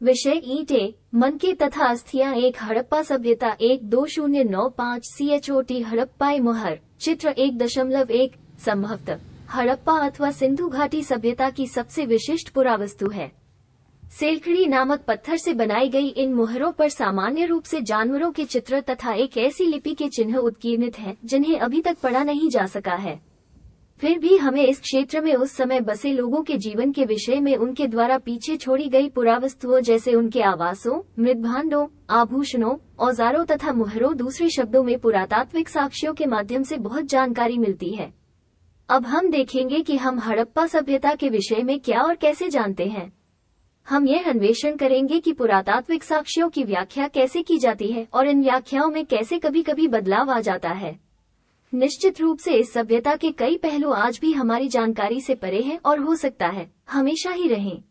विषय ईंटें, मनके तथा अस्थियां। एक हड़प्पा सभ्यता 12095 CHOT हड़प्पाई मोहर। चित्र 1.1 संभवतः हड़प्पा अथवा सिंधु घाटी सभ्यता की सबसे विशिष्ट पुरावस्तु है। सेलखड़ी नामक पत्थर से बनाई गई इन मोहरों पर सामान्य रूप से जानवरों के चित्र तथा एक ऐसी लिपि के चिन्ह उत्कीर्णित हैं जिन्हें अभी तक पढ़ा नहीं जा सका है। फिर भी हमें इस क्षेत्र में उस समय बसे लोगों के जीवन के विषय में उनके द्वारा पीछे छोड़ी गई पुरावस्तुओं जैसे उनके आवासों, मृदभांडों, आभूषणों, औजारों तथा मोहरों, दूसरे शब्दों में पुरातात्विक साक्ष्यों के माध्यम से बहुत जानकारी मिलती है। अब हम देखेंगे कि हम हड़प्पा सभ्यता के विषय में क्या और कैसे जानते हैं। हम यह अन्वेषण करेंगे कि पुरातात्विक साक्ष्यों की व्याख्या कैसे की जाती है और इन व्याख्याओं में कैसे कभी कभी बदलाव आ जाता है। निश्चित रूप से इस सभ्यता के कई पहलू आज भी हमारी जानकारी से परे हैं और हो सकता है हमेशा ही रहें।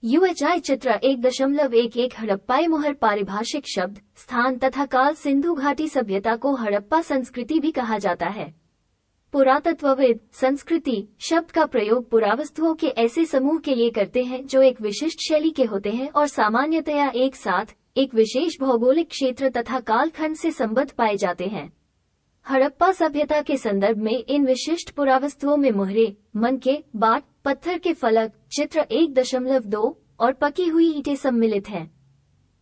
UHI चित्र 1.11 हड़प्पाई मोहर। पारिभाषिक शब्द, स्थान तथा काल। सिंधु घाटी सभ्यता को हड़प्पा संस्कृति भी कहा जाता है। पुरातत्वविद संस्कृति शब्द का प्रयोग पुरावस्तुओं के ऐसे समूह के लिए करते हैं जो एक विशिष्ट शैली के होते हैं और सामान्यतया एक साथ एक विशेष भौगोलिक क्षेत्र तथा कालखंड से संबद्ध पाए जाते हैं। हड़प्पा सभ्यता के संदर्भ में इन विशिष्ट पुरावस्तुओं में मोहरे, मनके, बाट, पत्थर के फलक, चित्र 1.2 और पकी हुई ईंटें सम्मिलित हैं।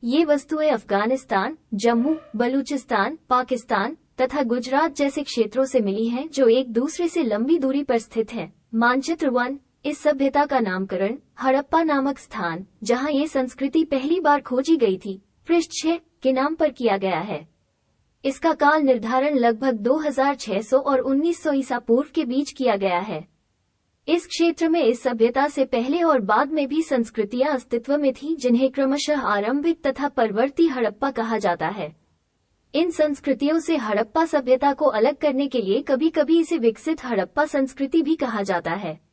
ये वस्तुएं अफगानिस्तान, जम्मू, बलूचिस्तान, पाकिस्तान तथा गुजरात जैसे क्षेत्रों से मिली हैं जो एक दूसरे से लंबी दूरी पर स्थित हैं। मानचित्र 1। इस सभ्यता का नामकरण हड़प्पा नामक स्थान, जहां ये संस्कृति पहली बार खोजी गई थी, पृष्ठ 6 के नाम पर किया गया है। इसका काल निर्धारण लगभग 2600 और 1900 ईसा पूर्व के बीच किया गया है। इस क्षेत्र में इस सभ्यता से पहले और बाद में भी संस्कृतियां अस्तित्व में थीं जिन्हें क्रमशः आरंभिक तथा परवर्ती हड़प्पा कहा जाता है। इन संस्कृतियों से हड़प्पा सभ्यता को अलग करने के लिए कभी कभी इसे विकसित हड़प्पा संस्कृति भी कहा जाता है।